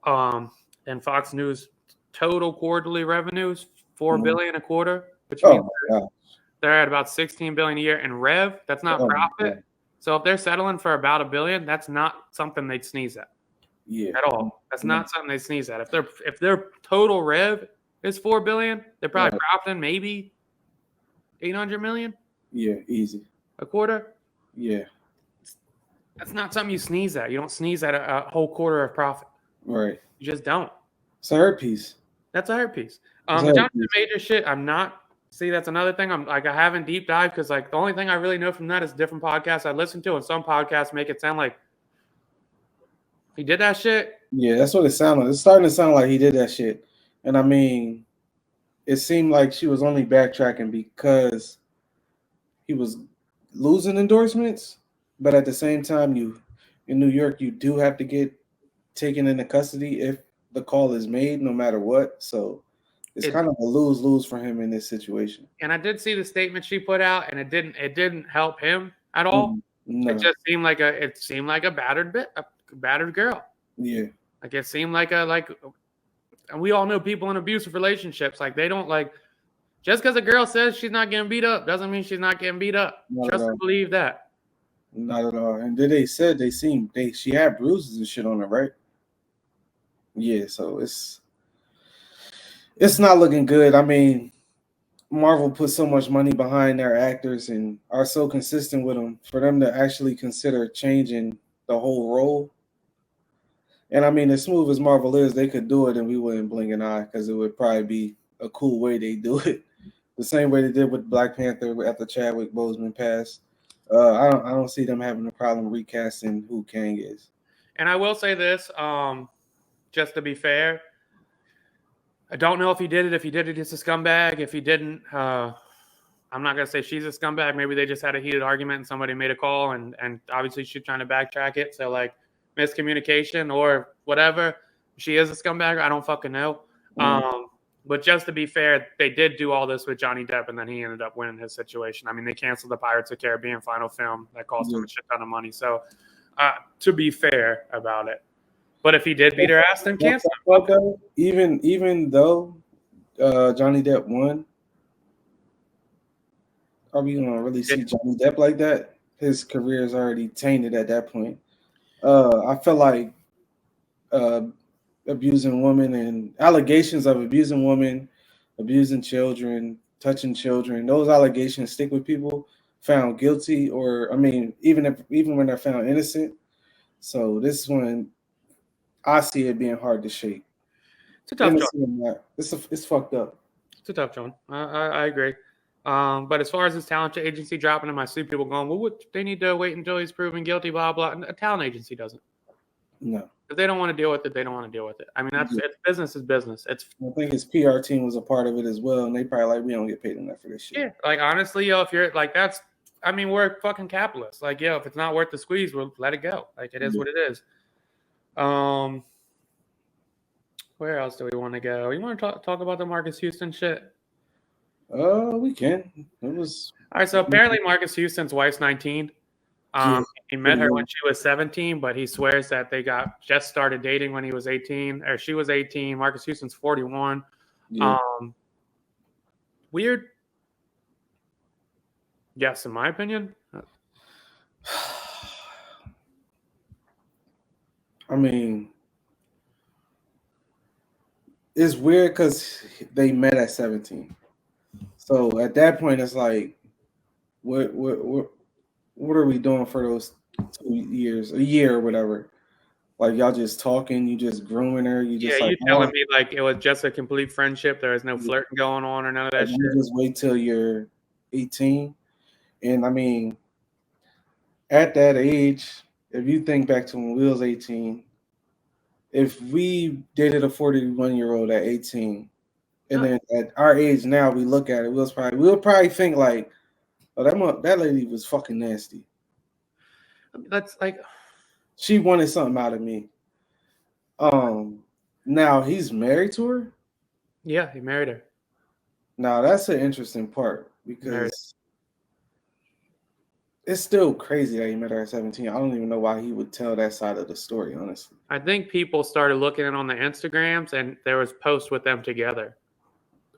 And Fox News total quarterly revenues $4 billion a quarter, which means Oh my god. they're at about 16 billion a year. And rev, that's not Oh my profit. God. So if they're settling for about $1 billion, that's not something they'd sneeze at Yeah. at all. That's not something they sneeze at. If their total rev is $4 billion, they're probably profiting maybe 800 million Yeah, easy. a quarter. Yeah. That's not something you sneeze at. You don't sneeze at a whole quarter of profit. Right. You just don't. It's a hurt piece. That's a hurt piece. It's a The hurt Jonathan piece. Major shit, I'm not. See, that's another thing. I haven't deep dived because the only thing I really know from that is different podcasts I listen to, and some podcasts make it sound like he did that shit. Yeah, that's what it sounded. It's starting to sound like he did that shit. And I mean, it seemed like she was only backtracking because he was losing endorsements. But at the same time, in New York, you do have to get taken into custody if the call is made, no matter what. So it's kind of a lose-lose for him in this situation. And I did see the statement she put out, and it didn't help him at all. No. It just seemed like a battered girl. Yeah. Like it seemed like and we all know people in abusive relationships. Like they don't just because a girl says she's not getting beat up doesn't mean she's not getting beat up. Trust and believe that. Not at all. And then they said she had bruises and shit on her, right? Yeah, so it's not looking good. I mean, Marvel put so much money behind their actors and are so consistent with them for them to actually consider changing the whole role. And I mean, as smooth as Marvel is, they could do it and we wouldn't blink an eye because it would probably be a cool way they do it. The same way they did with Black Panther after Chadwick Boseman passed. I don't see them having a problem recasting who Kang is. And I will say this, just to be fair, I don't know if he did it. If he did it, it's a scumbag. If he didn't, I'm not gonna say she's a scumbag. Maybe they just had a heated argument and somebody made a call, and obviously she's trying to backtrack it. So miscommunication or whatever. She is a scumbag. I don't fucking know. But just to be fair, they did do all this with Johnny Depp, and then he ended up winning his situation. I mean, they canceled the Pirates of the Caribbean final film that cost him a shit ton of money. So, to be fair about it, but if he did beat her ass, then cancel him. Even though Johnny Depp won, are we gonna really see Johnny Depp like that? His career is already tainted at that point. I feel like abusing women and allegations of abusing women, abusing children, touching children, those allegations stick with people found guilty, or I mean, even when they're found innocent. So this one, I see it being hard to shake. It's a tough joint. It's fucked up. It's a tough joint. I agree. But as far as his talent agency dropping him, I see people going, well, they need to wait until he's proven guilty, blah, blah. And a talent agency doesn't. No. If they don't want to deal with it, they don't want to deal with it. I mean, it's business is business. I think his PR team was a part of it as well, and they probably we don't get paid enough for this shit. Yeah, honestly, if you're we're fucking capitalists. If it's not worth the squeeze, we'll let it go. It is what it is. Where else do we want to go? You want to talk about the Marquees Houston shit? We can. It was all right. So apparently, Marquees Houston's wife's 19. He met her when she was 17, but he swears that they just started dating when he was 18, or she was 18. Marquees Houston's 41. Yeah. Weird. Yes, in my opinion. I mean, it's weird because they met at 17. So at that point, it's like, what are we doing for those 2 years, a year or whatever? Like y'all just talking, you just grooming her, you just Yeah, like you telling me like it was just a complete friendship. There was no flirting going on or none of that shit. you just wait till you're 18. And I mean, at that age, if you think back to when we was 18, if we dated a 41-year-old at 18, and then at our age now we look at it, we'll probably think like, oh, that lady was fucking nasty. That's like She wanted something out of me. Now he's married to her. yeah, he married her. Now that's an interesting part because it's still crazy that he met her at 17. I don't even know why he would tell that side of the story, honestly. I think people started looking on the Instagrams and there was posts with them together.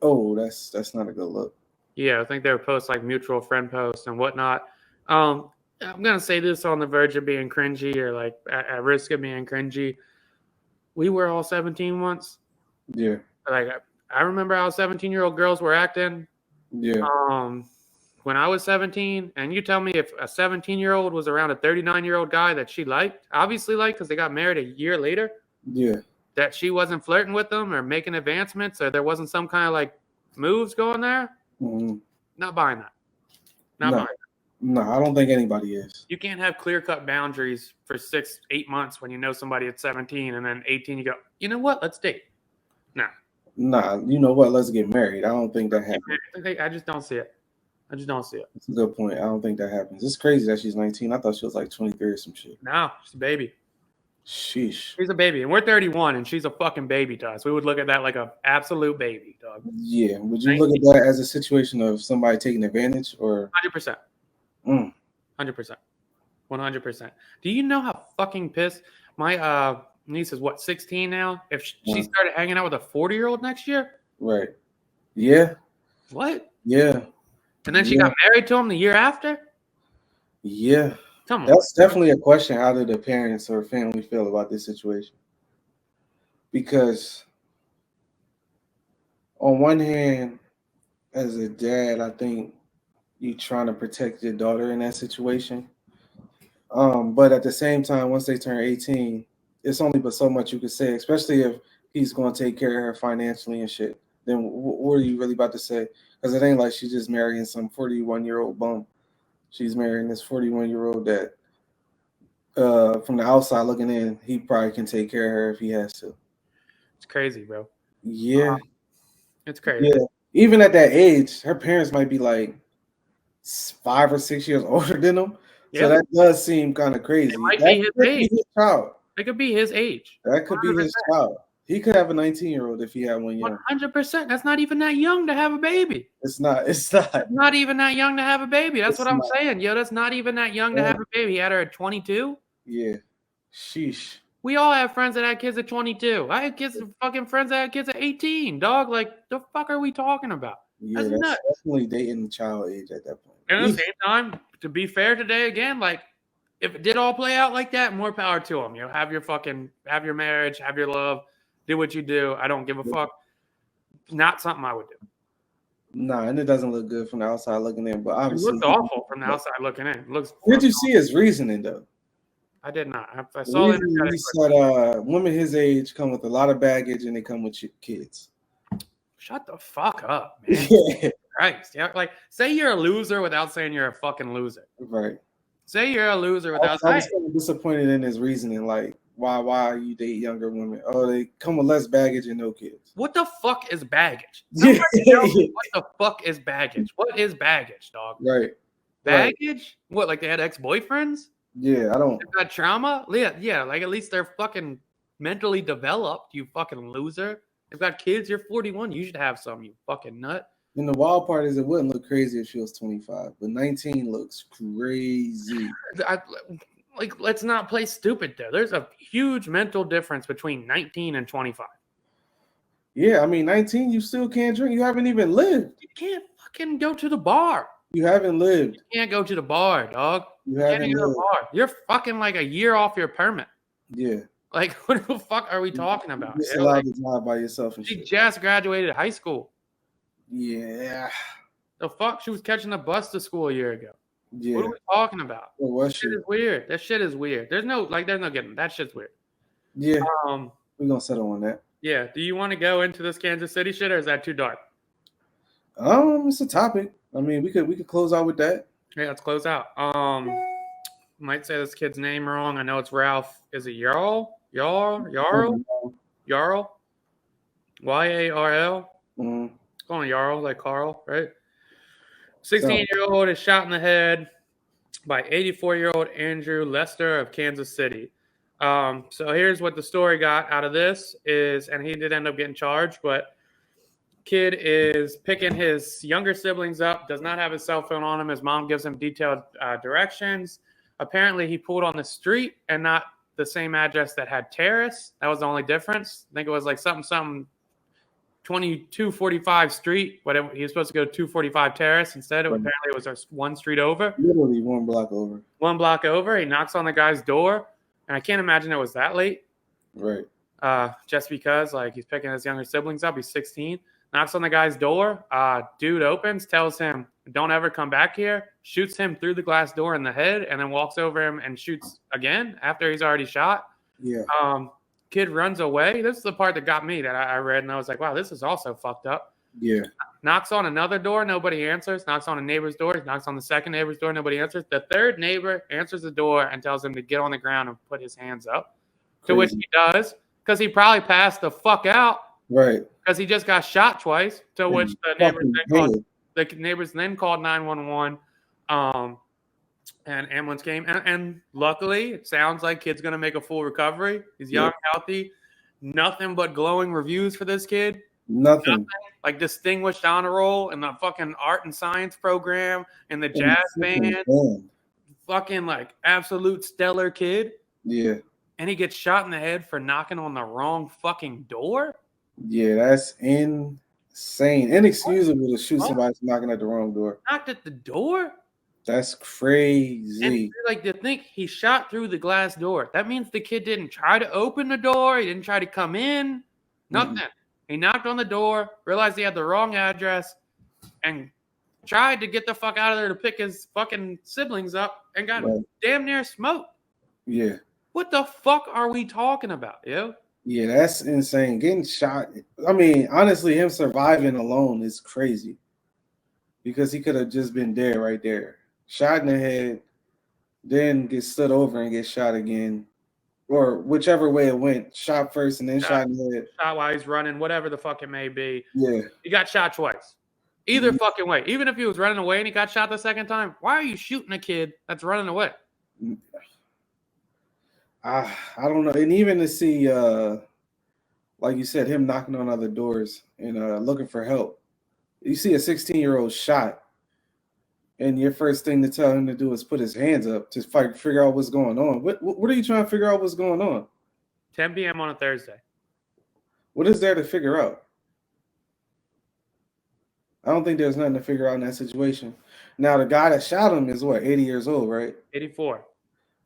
Oh, that's not a good look. Yeah, I think they were posts like mutual friend posts and whatnot. I'm gonna say this on the verge of being cringy or like at risk of being cringy. We were all 17 once. Yeah. Like I remember how 17-year-old girls were acting. Yeah. When I was 17, and you tell me if a 17-year-old was around a 39-year-old guy that she obviously liked because they got married a year later. Yeah. That she wasn't flirting with them or making advancements or there wasn't some kind of like moves going there. Mm-hmm. Not buying that. Not buying that. No, I don't think anybody is. You can't have clear-cut boundaries for 6-8 months when you know somebody at 17 and then 18 you go, you know what? Let's date. Nah, you know what? Let's get married. I don't think that happens. I just don't see it. I just don't see it. That's a good point. I don't think that happens. It's crazy that she's 19. I thought she was like 23 or some shit. No, she's a baby. Sheesh. She's a baby. And we're 31 and she's a fucking baby to us. We would look at that like an absolute baby, dog. Yeah. Would you look at that as a situation of somebody taking advantage or 100%. 100%. 100%. Do you know how fucking pissed my niece is 16 now? If she started hanging out with a 40-year-old next year? Right. Yeah. What? Yeah. And then she got married to him the year after? Yeah. Come on. That's definitely a question. How do the parents or family feel about this situation? Because on one hand, as a dad, I think you trying to protect your daughter in that situation. But at the same time, once they turn 18, it's only but so much you can say, especially if he's going to take care of her financially and shit. Then what are you really about to say? Because it ain't like she's just marrying some 41-year-old bum. She's marrying this 41-year-old that, from the outside looking in, he probably can take care of her if he has to. It's crazy, bro. Yeah. It's crazy. Yeah. Even at that age, her parents might be like 5 or 6 years older than him. Yeah. So that does seem kind of crazy. It might be his age. His child. It could be his age. That could 100%. Be his child. He could have a 19-year-old if he had one young. 100%. That's not even that young to have a baby. It's not. Not even that young to have a baby. That's what I'm saying. Yo, that's not even that young to have a baby. He had her at 22. Yeah. Sheesh. We all have friends that had kids at 22. I had fucking friends that had kids at 18. Dog, like, the fuck are we talking about? Yeah, that's definitely dating the child age at that point. And at the same time, to be fair today, again, like, if it did all play out like that, more power to them. You know, have your marriage, have your love, do what you do. I don't give a fuck. Not something I would do. Nah, and it doesn't look good from the outside looking in. But obviously, it looks awful from the outside looking in. It looks. Did you see his reasoning though? I did not. I saw it. He said, "Women his age come with a lot of baggage, and they come with kids." Shut the fuck up, man. Yeah. Christ. Yeah, like say you're a loser without saying you're a fucking loser. Right. Say you're a loser without saying. I was kind of disappointed in his reasoning. Like, why you date younger women? Oh, they come with less baggage and no kids. What the fuck is baggage? What the fuck is baggage? What is baggage, dog? Right. Baggage? Right. What, like they had ex-boyfriends? Yeah, I don't. They've got trauma? Yeah, like at least they're fucking mentally developed, you fucking loser. They've got kids, you're 41, you should have some, you fucking nut. And the wild part is it wouldn't look crazy if she was 25, but 19 looks crazy. Like, let's not play stupid there. There's a huge mental difference between 19 and 25. Yeah, I mean, 19, you still can't drink. You haven't even lived. You can't fucking go to the bar. You haven't lived. You can't go to the bar, dog. You haven't lived. To the bar. You're fucking like a year off your permit. Yeah. Like, what the fuck are we talking about? You're allowed to drive by yourself and she shit. Just graduated high school. Yeah. The fuck? She was catching the bus to school a year ago. Yeah. What are we talking about? Well, that shit is weird. That shit is weird. There's no getting that shit's weird. Yeah, Um, we're gonna settle on that. yeah. Do you want to go into this Kansas City shit, or is that too dark? It's a topic. I mean, we could close out with that. Yeah, let's close out. Might say this kid's name wrong. I know it's Ralph. Is it Yarl? Yarl? Yarl? Mm, Calling Yarl like Carl, right? so, 16-year-old is shot in the head by 84-year-old Andrew Lester of Kansas City. So here's what the story got out of this is, and he did end up getting charged, but kid is picking his younger siblings up, does not have his cell phone on him. His mom gives him detailed directions. Apparently, he pulled on the street and not the same address that had Terrace. That was the only difference. I think it was like something 2245 Street. Whatever, he was supposed to go to 245 Terrace instead. Apparently, it was just one street over. literally 1 block over. 1 block over. He knocks on the guy's door, and I can't imagine it was that late. Right. Just because like he's picking his younger siblings up. He's 16. Knocks on the guy's door. Dude opens, tells him, "Don't ever come back here." Shoots him through the glass door in the head, and then walks over him and shoots again after he's already shot. Yeah. Kid runs away. This is the part that got me that I read, and I was like, "Wow, this is also fucked up." Yeah. Knocks on another door, nobody answers. Knocks on a neighbor's door. Knocks on the second neighbor's door, nobody answers. The third neighbor answers the door and tells him to get on the ground and put his hands up. Crazy. To which he does, because he probably passed the fuck out. Right. Because he just got shot twice. To which the neighbors then called 911, and ambulance came. And luckily, it sounds like kid's gonna make a full recovery. He's young, healthy. Nothing but glowing reviews for this kid. Nothing. Like distinguished honor roll in the fucking art and science program and the jazz band. Fucking like absolute stellar kid. Yeah. And he gets shot in the head for knocking on the wrong fucking door. Yeah, that's insane. Inexcusable to shoot somebody knocking at the wrong door. Knocked at the door? That's crazy. And like to think he shot through the glass door. That means the kid didn't try to open the door. He didn't try to come in. Nothing. Mm-hmm. He knocked on the door, realized he had the wrong address, and tried to get the fuck out of there to pick his fucking siblings up and got damn near smoked. Yeah. What the fuck are we talking about, yo? Yeah, that's insane. Getting shot. I mean, honestly, him surviving alone is crazy. Because he could have just been dead right there. Shot in the head, then get stood over and get shot again. Or whichever way it went. Shot first and then shot in the head. Shot while he's running, whatever the fuck it may be. Yeah. He got shot twice. Either fucking way. Even if he was running away and he got shot the second time, why are you shooting a kid that's running away? I don't know. And even to see, like you said, him knocking on other doors and looking for help. You see a 16-year-old shot, and your first thing to tell him to do is put his hands up to figure out what's going on. What are you trying to figure out what's going on? 10 p.m. on a Thursday. What is there to figure out? I don't think there's nothing to figure out in that situation. Now, the guy that shot him is, 80 years old, right? 84.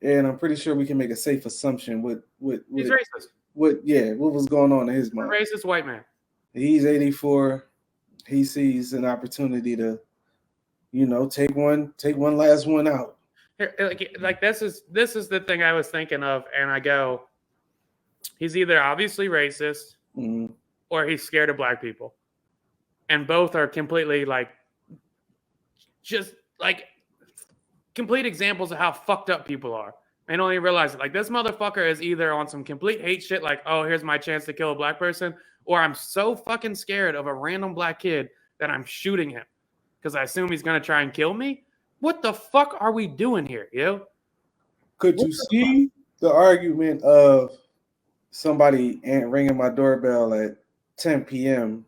And I'm pretty sure we can make a safe assumption with he's racist. What was going on in his mind? Racist white man. He's 84. He sees an opportunity to, take one last one out. Like this is the thing I was thinking of, and I go, he's either obviously racist or he's scared of black people, and both are completely just complete examples of how fucked up people are. I don't even realize it. Like, this motherfucker is either on some complete hate shit, like, oh, here's my chance to kill a black person, or I'm so fucking scared of a random black kid that I'm shooting him because I assume he's going to try and kill me. What the fuck are we doing here, yo? Could you see the argument of somebody ringing my doorbell at 10 p.m.?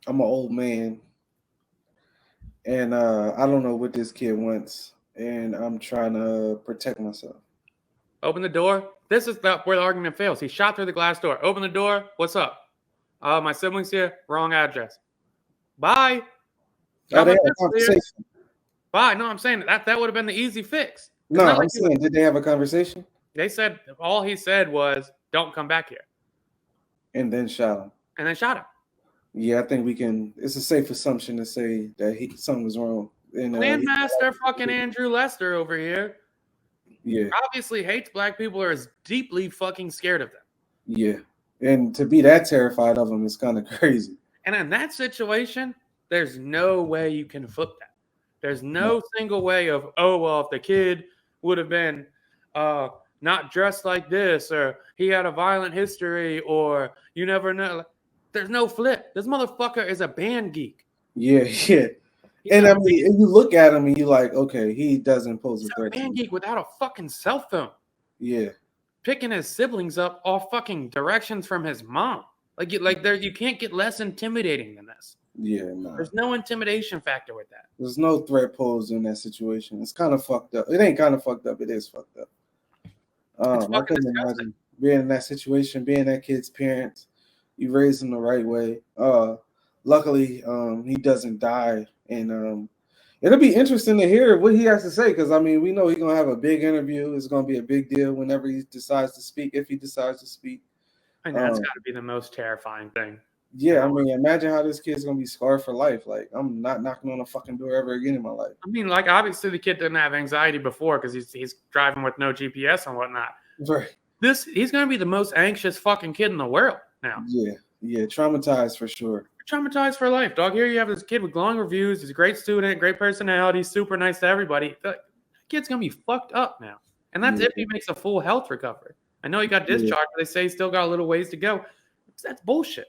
I'm an old man, and I don't know what this kid wants, and I'm trying to protect myself. Open the door. This is where the argument fails. He shot through the glass door. Open the door. What's up? My siblings here. Wrong address. Bye. Oh, they had a conversation. Bye. No, I'm saying that would have been the easy fix. No, I'm saying, did they have a conversation? They said, all he said was, don't come back here. And then shot him. And then shot him. Yeah, I think we can. It's a safe assumption to say that something was wrong. Landmaster fucking Andrew Lester over here. Yeah. Obviously hates black people or is deeply fucking scared of them. Yeah. And to be that terrified of him is kind of crazy. And in that situation, there's no way you can flip that. There's no single way of, oh, well, if the kid would have been not dressed like this, or he had a violent history, or you never know. There's no flip. This motherfucker is a band geek. Yeah, yeah. And I mean, if you look at him and you're like, okay, he doesn't pose He's a a threat. band geek without a fucking cell phone. Yeah. Picking his siblings up off fucking directions from his mom. You can't get less intimidating than this. Yeah, no. There's no intimidation factor with that. There's no threat posed in that situation. It's kind of fucked up. It ain't kind of fucked up. It is fucked up. I couldn't imagine being in that situation, being that kid's parents. You raised him the right way. Luckily, he doesn't die, and it'll be interesting to hear what he has to say, because I mean, we know he's gonna have a big interview. It's gonna be a big deal whenever he decides to speak, if he decides to speak. And that's got to be the most terrifying thing. Yeah, I mean, imagine how this kid's gonna be scarred for life. Like, I'm not knocking on a fucking door ever again in my life. I mean, like, obviously the kid didn't have anxiety before because he's driving with no GPS and whatnot. Right. He's gonna be the most anxious fucking kid in the world now. Yeah, traumatized for sure. Traumatized for life, dog. Here you have this kid with glowing reviews. He's a great student, great personality, super nice to everybody. That kid's gonna be fucked up now, and that's if he makes a full health recovery. I know he got discharged, but they say he's still got a little ways to go. That's bullshit.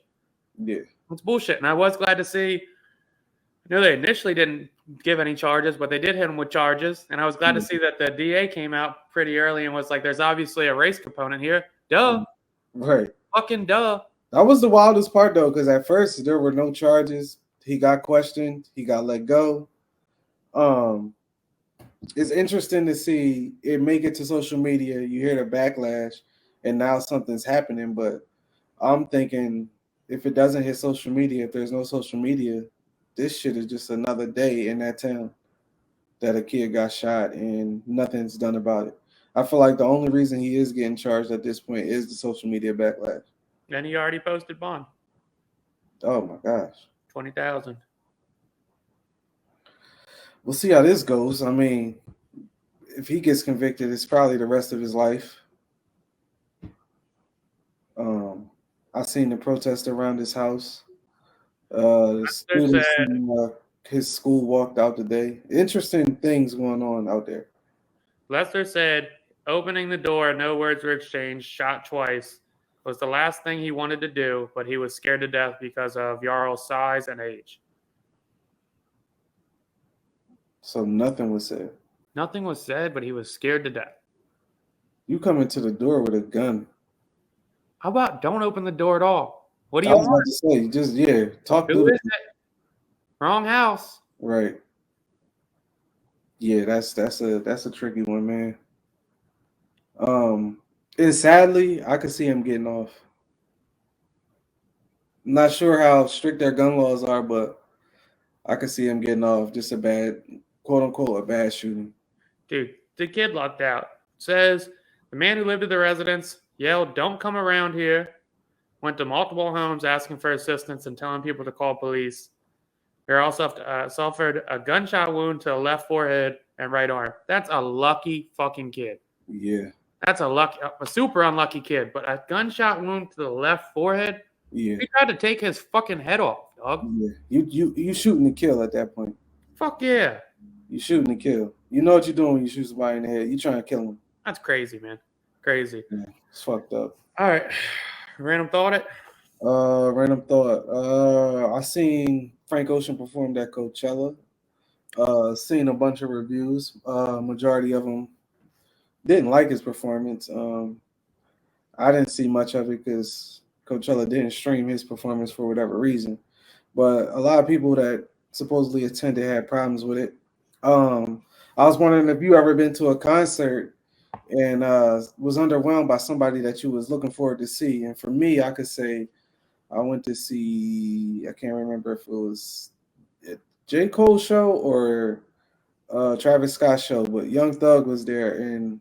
Yeah, it's bullshit. And I was glad to see. I know they initially didn't give any charges, but they did hit him with charges. And I was glad to see that the DA came out pretty early and was like, "There's obviously a race component here." Duh. Right. Fucking duh. That was the wildest part, though, because at first there were no charges. He got questioned. He got let go. It's interesting to see it make it to social media. You hear the backlash, and now something's happening. But I'm thinking, if it doesn't hit social media, if there's no social media, this shit is just another day in that town that a kid got shot and nothing's done about it. I feel like the only reason he is getting charged at this point is the social media backlash. And he already posted bond. Oh my gosh. 20,000. We'll see how this goes. I mean, if he gets convicted, it's probably the rest of his life. I seen the protest around his house. The students from his school walked out today. Interesting things going on out there. Lester said, opening the door, no words were exchanged, shot twice, was the last thing he wanted to do, but he was scared to death because of Yarl's size and age. So nothing was said. Nothing was said, but he was scared to death. You come into the door with a gun. How about don't open the door at all? What do I you was want? about to say, just talk Who to is it? Wrong house. Right. Yeah, that's a tricky one, man. And sadly, I could see him getting off. I'm not sure how strict their gun laws are, but I could see him getting off. Just a bad, quote unquote, a bad shooting. Dude, the kid locked out. Says the man who lived at the residence yelled, "Don't come around here." Went to multiple homes asking for assistance and telling people to call police. He also suffered a gunshot wound to the left forehead and right arm. That's a lucky fucking kid. Yeah. That's a super unlucky kid. But a gunshot wound to the left forehead? Yeah. He tried to take his fucking head off, dog. Yeah. You shooting to kill at that point. Fuck yeah. You shooting to kill. You know what you're doing when you shoot somebody in the head. You trying to kill him. That's crazy, man. Crazy. Yeah, it's fucked up. All right. Random thought it? Random thought. I seen Frank Ocean performed at Coachella. Seen a bunch of reviews. Majority of them didn't like his performance. I didn't see much of it because Coachella didn't stream his performance for whatever reason. But a lot of people that supposedly attended had problems with it. I was wondering if you ever been to a concert and was underwhelmed by somebody that you was looking forward to see. And for me, I could say I went to see, I can't remember if it was a J. Cole show or Travis Scott show, but Young Thug was there. And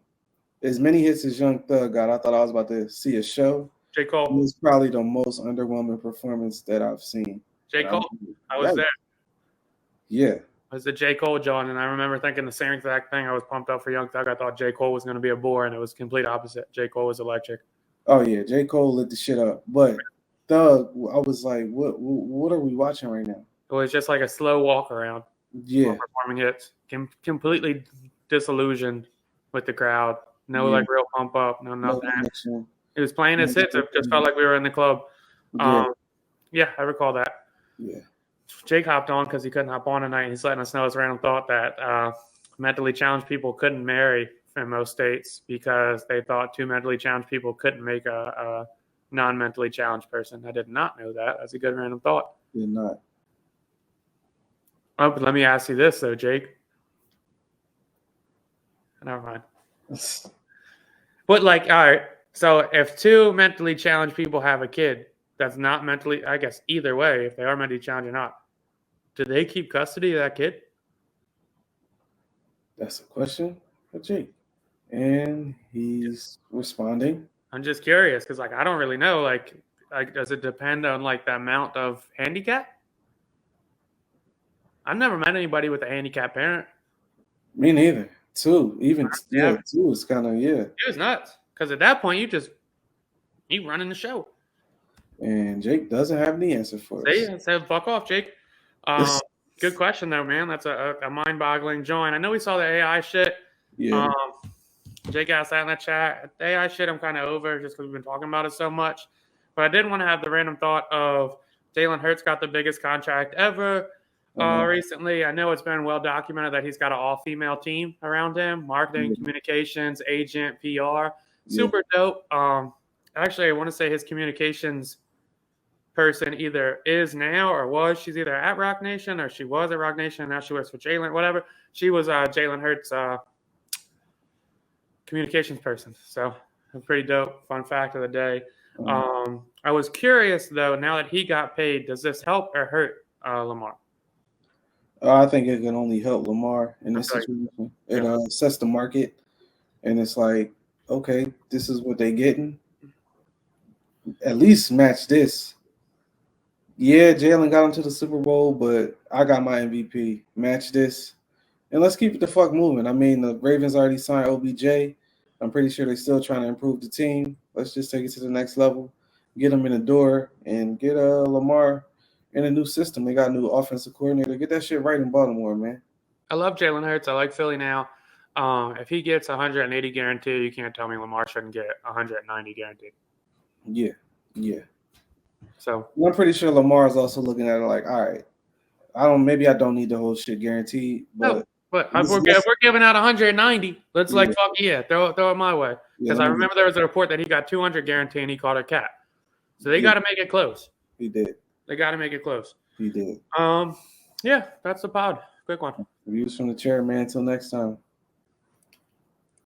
as many hits as Young Thug got, I thought I was about to see a show. J. Cole. It was probably the most underwhelming performance that I've seen. J. Cole? I was there. Yeah. It was the J. Cole, John, and I remember thinking the same exact thing. I was pumped up for Young Thug. I thought J. Cole was going to be a bore, and it was complete opposite. J. Cole was electric. Oh yeah, J. Cole lit the shit up. But Thug, I was like, what are we watching right now? It was just like a slow walk around Yeah, while performing hits. Completely disillusioned with the crowd. No yeah, like real pump up, no no nothing. connection. He was playing his hits. It just felt like we were in the club. Yeah, Yeah, I recall that. yeah. Jake hopped on because he couldn't hop on tonight. He's letting us know his random thought that mentally challenged people couldn't marry in most states because they thought two mentally challenged people couldn't make a non-mentally challenged person. I did not know that. That's a good random thought. Did not. Oh, but let me ask you this though, Jake. Never mind. But like, all right. So if two mentally challenged people have a kid that's not mentally, I guess either way, if they are mentally challenged or not, do they keep custody of that kid? That's a question for Jake, and he's responding. I'm just curious because, like, I don't really know. Like, does it depend on like the amount of handicap? I've never met anybody with a handicapped parent. Me neither. Two, even Yeah. two is kind of It was nuts because at that point you running the show. And Jake doesn't have the answer for us. See, I said fuck off, Jake. Good question though, man. That's a mind-boggling join. I know we saw the AI shit. Yeah. Jake asked that in the chat. The AI shit I'm kind of over just because we've been talking about it so much. But I did want to have the random thought of Jalen Hurts got the biggest contract ever recently. I know it's been well documented that he's got an all-female team around him, marketing, communications, agent, PR. Super dope. Actually, I want to say his communications person either is now or was. She's either at Rock Nation or she was at Rock Nation. Now she works for Jalen, whatever. She was Jalen Hurts' communications person. So pretty dope. Fun fact of the day. I was curious though, now that he got paid, does this help or hurt Lamar? I think it can only help Lamar in this situation. It sets the market, and it's like, okay, this is what they're getting. At least match this. Yeah, Jalen got him to the Super Bowl, but I got my MVP. Match this. And let's keep it the fuck moving. I mean, the Ravens already signed OBJ. I'm pretty sure they're still trying to improve the team. Let's just take it to the next level, get them in the door, and get Lamar in a new system. They got a new offensive coordinator. Get that shit right in Baltimore, man. I love Jalen Hurts. I like Philly now. If he gets 180 guaranteed, you can't tell me Lamar shouldn't get 190 guaranteed. Yeah. So I'm pretty sure Lamar is also looking at it like, all right, maybe I don't need the whole shit guaranteed, but we're giving out 190. Let's like fuck yeah, throw it my way. Because I remember there was a report that he got 200 guarantee and he caught a cap. So they got to make it close. He did. They got to make it close. He did. Yeah, that's the pod. Quick one. Views from the chair, man. Until next time.